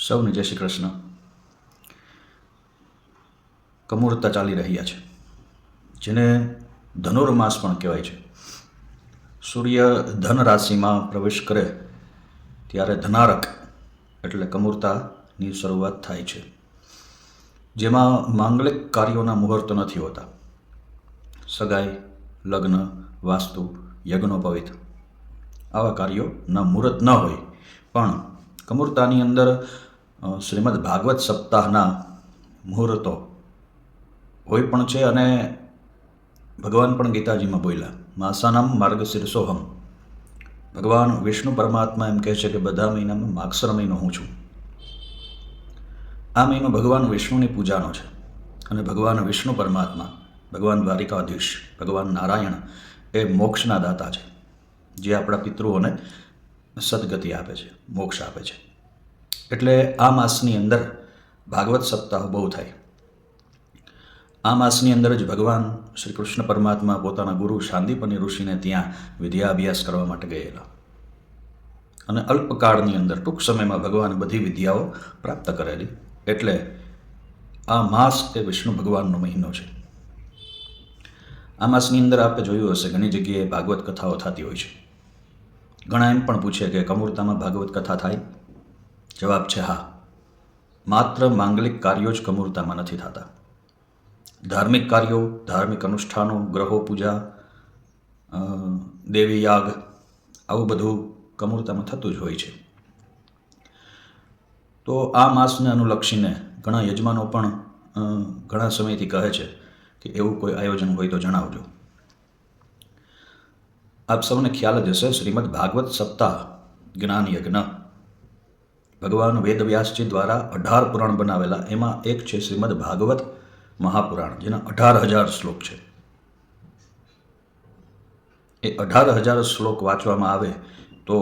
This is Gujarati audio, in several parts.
સૌને જય શ્રી કૃષ્ણ. કમૂરતા ચાલી રહ્યા છે, જેને ધનુર્માસ પણ કહેવાય છે. સૂર્ય ધન રાશિમાં પ્રવેશ કરે ત્યારે ધનારક એટલે કમૂરતાની શરૂઆત થાય છે, જેમાં માંગલિક કાર્યોના મુહૂર્ત નથી હોતા. સગાઈ, લગ્ન, વાસ્તુ, યજ્ઞોપવિત આવા કાર્યોના મુહૂર્ત ન હોય, પણ કમૂરતાની અંદર શ્રીમદ ભાગવત સપ્તાહના મુહૂર્તો હોય પણ છે. અને ભગવાન પણ ગીતાજીમાં બોલ્યા, માસાનામ માર્ગશીર્ષોહમ. ભગવાન વિષ્ણુ પરમાત્મા એમ કહે છે કે બધા મહિનામાં માગસર મહિનો હું છું. આ મહિનો ભગવાન વિષ્ણુની પૂજાનો છે, અને ભગવાન વિષ્ણુ પરમાત્મા, ભગવાન દ્વારિકાધીશ, ભગવાન નારાયણ એ મોક્ષના દાતા છે, જે આપણા પિતૃઓને સદગતિ આપે છે, મોક્ષ આપે છે. એટલે આ માસની અંદર ભાગવત સપ્તાહ બહુ થાય. આ માસની અંદર જ ભગવાન શ્રી કૃષ્ણ પરમાત્મા પોતાના ગુરુ શાંદિપની ઋષિને ત્યાં વિદ્યાભ્યાસ કરવા માટે ગયેલા, અને અલ્પકાળની અંદર ટૂંક સમયમાં ભગવાન બધી વિદ્યાઓ પ્રાપ્ત કરેલી. એટલે આ માસ એ વિષ્ણુ ભગવાનનો મહિનો છે. આ માસની અંદર આપણે જોયું હશે ઘણી જગ્યાએ ભાગવત કથાઓ થતી હોય છે. ઘણા એમ પણ પૂછે કે કમૂરતામાં ભાગવત કથા થાય? જવાબ છે હા. માત્ર માંગલિક કાર્યો જ કમૂરતામાં નથી થતા. ધાર્મિક કાર્યો, ધાર્મિક અનુષ્ઠાનો, ગ્રહો પૂજા, દેવી યાગ, આવું બધું કમૂરતામાં થતું જ હોય છે. તો આ માસને અનુલક્ષીને ઘણા યજમાનો પણ ઘણા સમયથી કહે છે કે એવું કોઈ આયોજન હોય તો જણાવજો. આપ સૌને ખ્યાલ જ હશે, શ્રીમદ ભાગવત સપ્તાહ જ્ઞાન યજ્ઞ ભગવાન વેદવ્યાસજી દ્વારા 18 પુરાણ બનાવેલા, એમાં એક છે શ્રીમદ ભાગવત મહાપુરાણ, જેના 18,000 શ્લોક છે. એ 18,000 શ્લોક વાંચવામાં આવે તો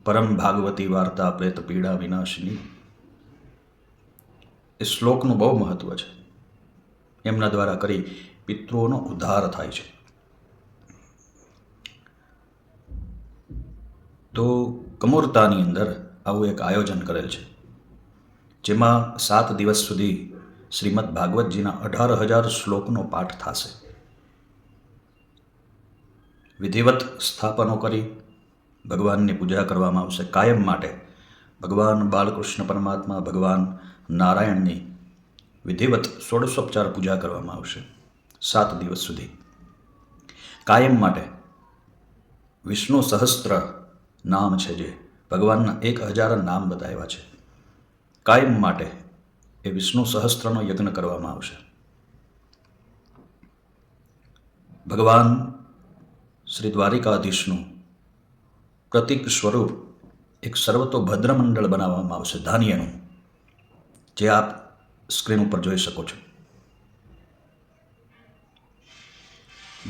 પરમ ભાગવતી વાર્તા પ્રેત પીડા વિનાશિની, એ શ્લોકનું બહુ મહત્વ છે. એમના દ્વારા કરી પિતૃઓનો ઉદ્ધાર થાય છે. તો કમૂરતાની અંદર આવું એક આયોજન કરેલ છે, જેમાં 7 દિવસ સુધી શ્રીમદ ભાગવતજીના 18,000 શ્લોકનો પાઠ થશે. વિધિવત સ્થાપનો કરી ભગવાનની પૂજા કરવામાં આવશે કાયમ માટે. ભગવાન બાલકૃષ્ણ પરમાત્મા, ભગવાન નારાયણની વિધિવત ષોડશોપચાર પૂજા કરવામાં આવશે 7 દિવસ સુધી કાયમ માટે. વિષ્ણુ સહસ્ત્ર નામ છે, જે ભગવાનના 1,000 નામ બતાવ્યા છે. કાયમ માટે એ વિષ્ણુ સહસ્ત્રનો યજ્ઞ કરવામાં આવશે. ભગવાન શ્રી દ્વારિકાધીશનું પ્રતીક સ્વરૂપ એક સર્વતોભદ્ર મંડળ બનાવવામાં આવશે ધાન્યનું, જે આપ સ્ક્રીન ઉપર જોઈ શકો છો.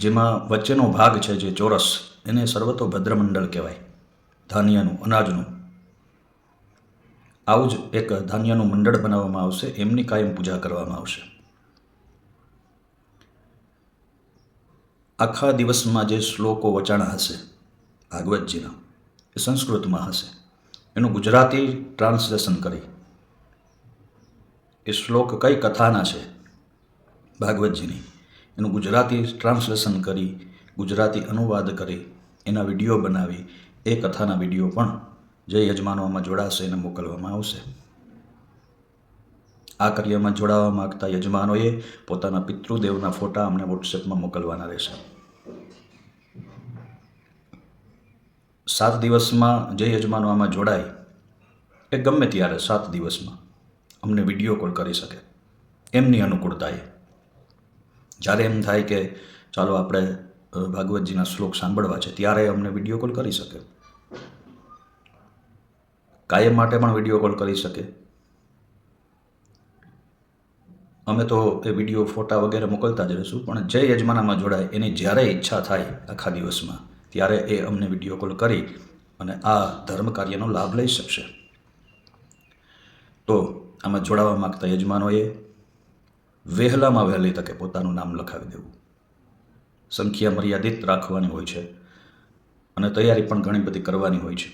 જેમાં વચ્ચેનો ભાગ છે જે ચોરસ, એને સર્વતોભદ્ર મંડળ કહેવાય, ધાન્યનું, અનાજનું. આવું જ એક ધાન્યનું મંડળ બનાવવામાં આવશે, એમની કાયમ પૂજા કરવામાં આવશે. આખા દિવસમાં જે શ્લોકો વચાણા હશે ભાગવતજીના, એ સંસ્કૃતમાં હશે. એનું ગુજરાતી ટ્રાન્સલેશન કરી, એ શ્લોક કઈ કથાના છે ભાગવતજીની, એનું ગુજરાતી ટ્રાન્સલેશન કરી, ગુજરાતી અનુવાદ કરી, એના વિડીયો બનાવી, એ કથાના વિડીયો પણ જે યજમાનોમાં જોડાશે એને મોકલવામાં આવશે. આ કાર્યમાં જોડાવા માગતા યજમાનોએ પોતાના પિતૃદેવના ફોટા અમને વોટ્સએપમાં મોકલવાના રહેશે. 7 દિવસમાં જે યજમાનો આમાં જોડાય એ ગમે ત્યારે 7 દિવસમાં અમને વિડીયો કોલ કરી શકે, એમની અનુકૂળતાએ. જ્યારે એમ થાય કે ચાલો આપણે ભાગવતજીના શ્લોક સાંભળવા છે, ત્યારે અમને વિડીયો કોલ કરી શકે. કાયમ માટે પણ વિડીયો કોલ કરી શકે. અમે તો એ વિડીયો, ફોટા વગેરે મોકલતા જ રહીશું, પણ જે યજમાનામાં જોડાય એની જ્યારે ઈચ્છા થાય આખા દિવસમાં, ત્યારે એ અમને વિડીયો કોલ કરી અને આ ધર્મ કાર્યનો લાભ લઈ શકશે. તો આમાં જોડાવા માગતા યજમાનોએ વહેલામાં વહેલી તકે પોતાનું નામ લખાવી દેવું. સંખ્યા મર્યાદિત રાખવાની હોય છે, અને તૈયારી પણ ઘણી બધી કરવાની હોય છે.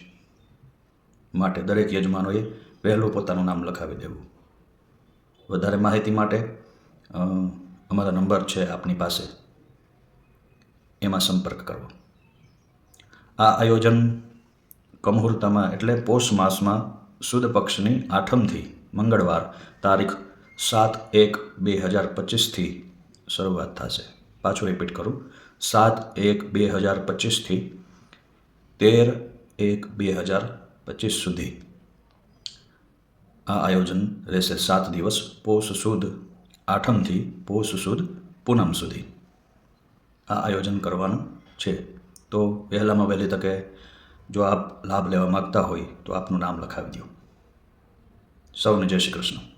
માટે દરેક યજમાનોએ વહેલું પોતાનું નામ લખાવી દેવું. વધારે માહિતી માટે અમારા નંબર છે આપની પાસે, એમાં સંપર્ક કરવો. આ આયોજન કમુહૂર્તમાં એટલે પોષ માસમાં સુદ પક્ષની 8મથી મંગળવાર તારીખ 7/1/2025થી શરૂઆત થશે. પાછું રિપીટ કરું, 7/1/2025થી 13/1/2025 સુધી આ આયોજન રહેશે. 7 દિવસ, પોષ સુદ 8મથી પોષ સુદ પૂનમ સુધી આ આયોજન કરવાનું છે. તો વહેલામાં વહેલી તકે જો આપ લાભ લેવા માગતા હોય તો આપનું નામ લખાવી દો. સૌને જય શ્રી કૃષ્ણ.